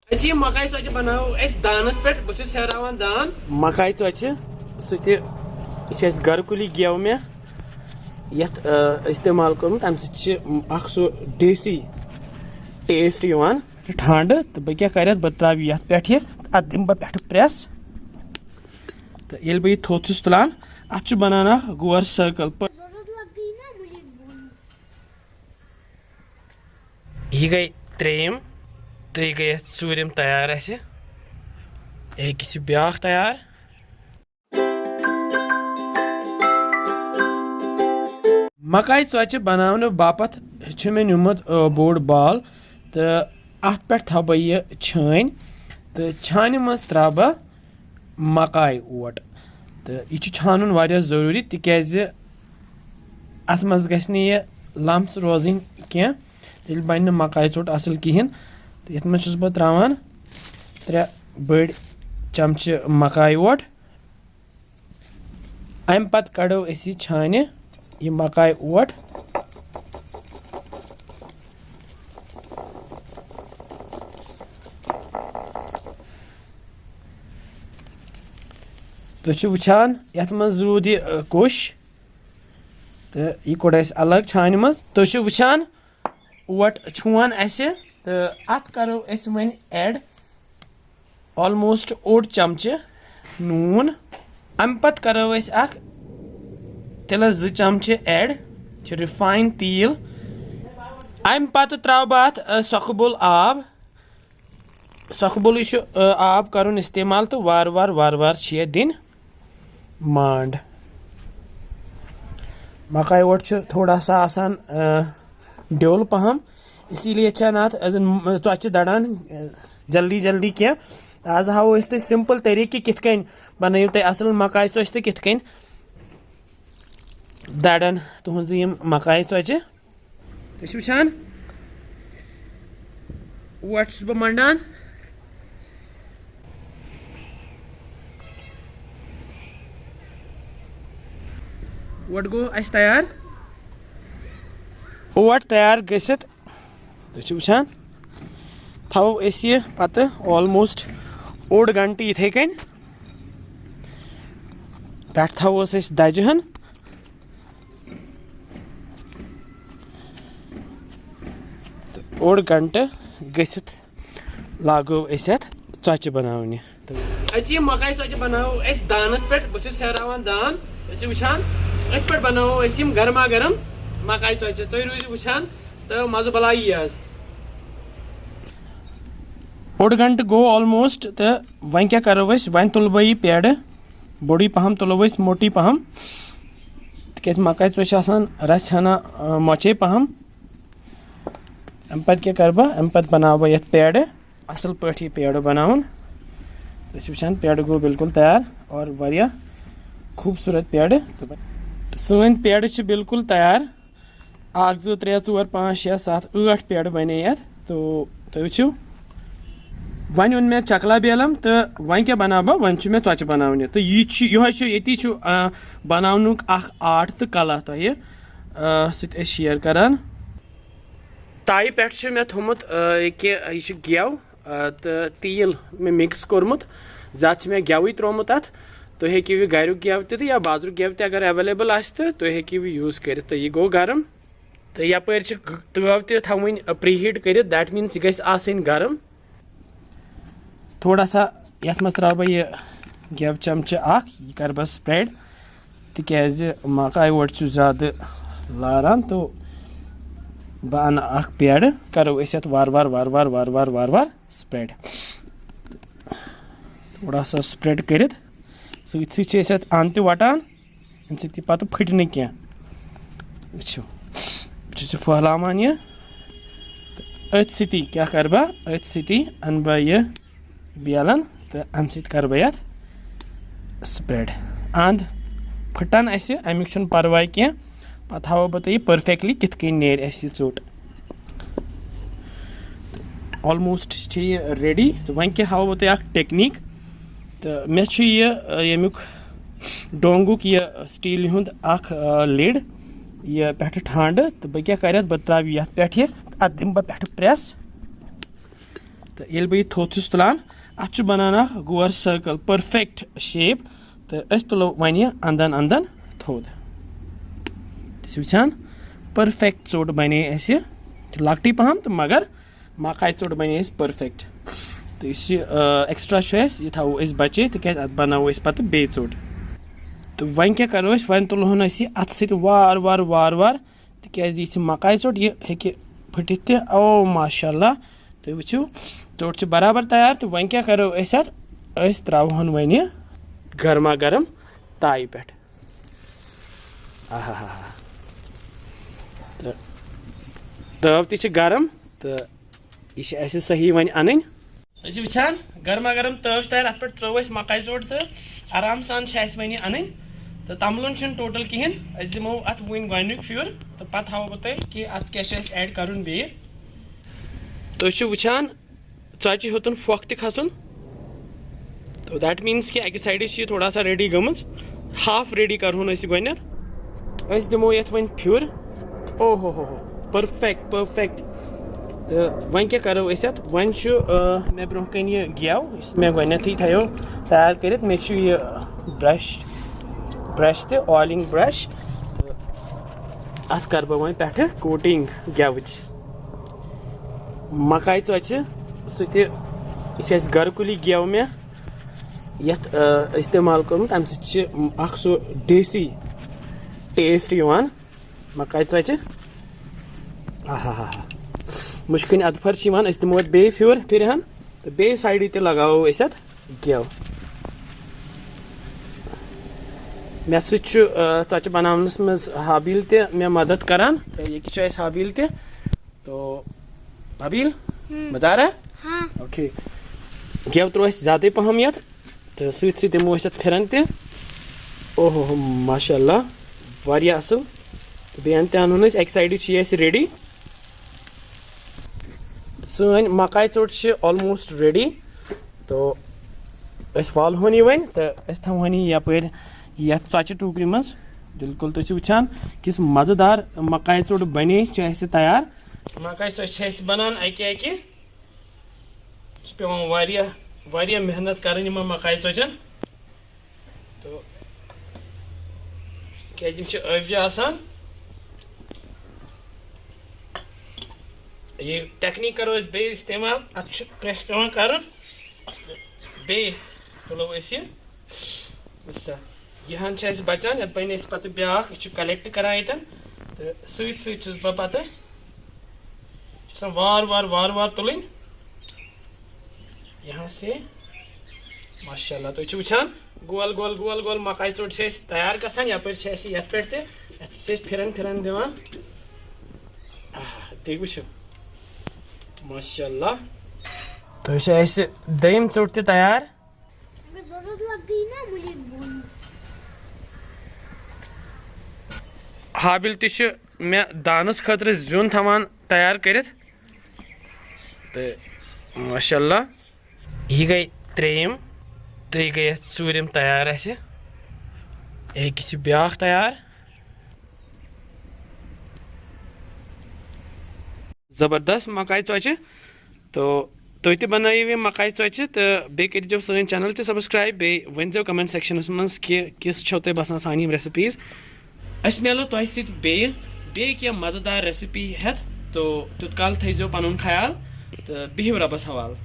अच्छी मकाई चोचे बनाओ इस दानस पे बस हेरावान दान मकाई चोचे सह घर कुली गेव मे यथ इस्तेमाल कर्मुत अम सह देसी टेस्ट यवान ठंड तो बह क्या कर बह त्रा ये पे अत दिम बह पे प्रेस तो ये बह थोत तुलान अत बनान गोर सर्कल यह गई त्रेम तो यह गई चूरम तैयार एक ब्या तैयार मकाई चोचे बनाने बापत मे नुमुत बोड़ बाल तो अत पे थव बह यह छान तो छान मज त्रा बह मकाई ओट तो यह छानुन वारिया जरूरी तिकाज अत मज गछ यह लम्स रोजन कह तेल बन मकाई चोट असल कहें तो ये मज बह त्रावान 3 बड़ चमच मकाई ओट अम पत कड़ो अस छाने यह मकाई ओट तुम वुचान ये मज रूद यह कोश तो यह कोड़ अलग छान मज तुम वुचान ओट छुआन तो अत करो वन एड ऑलमोस्ट 1 चमच नून अम पत करो तिल 2 चमच एड रिफाइन तेल अम पत त्रा बह सखबुल आब सखबुल आब कर इस्तेमाल तो वार वार दिन मांड मकाई ओट थोड़ा सा आसान ड्योल पहम इसीलिए अत चोचे दड़ान जल्दी जल्दी कह आज हाव तो सिंपल तरीके कित कन बनाइव तुम असल मकाई चोच तो कित कन दड़ान तुहज यम मकाई चोचे तुम वुचान ओट बह मंडान ओट गो तैयार ओट तैयार गसित तुम वुचान थवो यह पत ऑलमोस्ट 1 घंटे इथे कन पे थवोस दजहन 1 घंटे गसित लागो चोचे बनाने अच्छी मकाई चोचे बनाओ दानस पे बस हेरावान दान तुम वुचान अथ पे बनाओ गर्मा गर्म मकाई चोचे तुम रूज वुचान तो मज बलाई आज 1 घंटे गो ऑलमोस्ट तो वन क्या करो वन तुल बह पेड़ बोड़ी पहम तुलो मोटी पहम तक मकाई चोच रस हना मोचे पहम अम पे क्या कर अम पे बना बह ये पेड़ असल पे पेड़ बनावन तुम वुचान पेड़ गो बिल्कुल तैयार और वारिया खूबसूरत पेड़ सन पेड़ बिल्कुल तैयार 1 2 3 4 5 6 7 8 पेड़ बने ये तो तुम वुचो वन उन मे चकला बेलम तो वन क्या बना बह वन मे चोचे बनाने तो ये बनानुक आर्ट तो कला तुह शेयर करान ताई पे मे थोमुत यह गेव तो तेल मे मिक्स कोर्मुत ज़्यादा मे गेवई त्रोमुत अत तुम हेकि गरुक गेव तो या बाजर गेव अगर अवेलेबल आह तुम हेकि यूज कर तो यह गो गरम तो यप तव तवन प्रीहीट कर दैट मीन्स यह गई आसन गरम थोड़ा सा यथ मज त्रा बह यह गेव चमच यह कर बह स्प्रेड तिकाज मकाई ओट ज़्यादा लारान तो बह अन पेड़ करो वार वार वार वार वार वार वार वार स्प्रेड थोड़ा सा स्प्रेड कर सत अन तटान अम सत पे फट न कह वो फहलावान यह अथ सती क्या कर बह अथ सती अन बह यह बेलन तो अम सत कर बह स्प्रेड अंद फटान अमुक परवाह कह पे हाव बह तुम परफेक्टली कित कन नेर चोट ऑलमोस्ट यह रेडी तो वन क्या हाव बह तुम टेक्निक तो मे यमुक डोंगुक यह स्टील हुंद लिड यह पे ठंड तो बह क्या कर बह त्रा ये पे अत दिम बह पे प्रेस तो ये बह थोथ तुलान अत बनान गोर सर्कल परफेक्ट शेप तो तुलो वन यह अंदन अंदन थोद वुचान परफेक्ट चोट बने लकटी पहम तो मगर मकाई चोट बने परफेक्ट तो एक्स्ट्रा यह थो बचे तिक बनावो पे बे चोट तो वन क्या करो वन तुलोन अत सत वार वार वार वार तिक मकाई चोट यह हे फटित ओ माशाल्लाह तो वो चोट बराबर तैयार तो वन क्या करो त्रोहन वन गर्मा गर्म ताई पे आहा तो तव ती गरम तो यह सही वन अन वुचान गर्मा गर्म तव तैयार अत पे त्रो मकाई चोट तो आराम सान वन अन तो तमलन टोटल कहें दिमो अत वन गुक फ्यूर तो पत् हाव बह तुम कि अत क्या ऐड कर तुम वुचान चौचि हेतुन फोक त खसन तो दैट मीन्स कि अकि साइड थोड़ा सा रेडी गम हाफ रेडी करहन गो दिमो ये वन फ्यूर ओ हो परफेक्ट परफेक्ट तो वन क्या करो वन मे ब्रो कन यह गेव मे गो थो तैयार कर मे ब्रश तो ऑयलिंग ब्रश तो अत कर बह पे कोटिंग गेवच मकाई चौचि सह घर कुली गेव मे यथ इस्तेमाल कर्मुत अम सह देसी टेस्ट यवान मकाई चौचि आहा मुश्किन अदफर दिमो बे फ्यूर फिरहन तो बे साइड ते लगावो गेव मे सच बनावनस मज हाबिल ते मे मदद करान तो ये हाबिल ते तो हाबिल मजा आ रहा है हाँ ओके गेव त्रो ज्यादा पहम ये तो सत दिमो फिरन ते ओहो माशाल्लाह वारिया असल तो बेन ते अनन एक साइड रेडी सन मकाई चोट ऑलमोस्ट रेडी तो वालहन यह वन तो थवन यपर ये चौचि टूकर मज बिल्कुल तुम वुचान किस मज़ेदार मकाई चोट बने तैयार मकाई चोट बनान अकि पेवान वारिया मेहनत कर मकाई चोचन तो क्या अवजि आसान ये टेक्निक करो बे इस्तेमाल अत प्रेस पेवान कर बे तुलो यहन बचान ये बन पे ब्या कलेक्ट करान ये तो सत बह पे वार वार वार वार तुलन यहाँ से माशाल्लाह तो वुचान गोल गोल गोल गोल मकाई चोट तैयार गसान यपर ये पे फिरन फिरन दिवान तुम वो माशाल्लाह तो दयम चोट ते तैयार हाबिल ते मे दानस खतर जुन थवान तैयार कर माशाल्लाह यह गई त्रेम तो यह गई चूरम तैयार एक ब्या तैयार ज़बरदस्त मकाई चौचि तो तुम बनाइए मकाई चौचि तो बे कर सन चैनल ते सब्सक्राइब बे वन कमेंट सेक्शन मज कि किस तुम बसान सान रेसिपीज अस मिलो तुम से क्या मज़ेदार रेसिपी हेत तो तुत काल थो पन ख्याल तो बिहव रबस हवाल।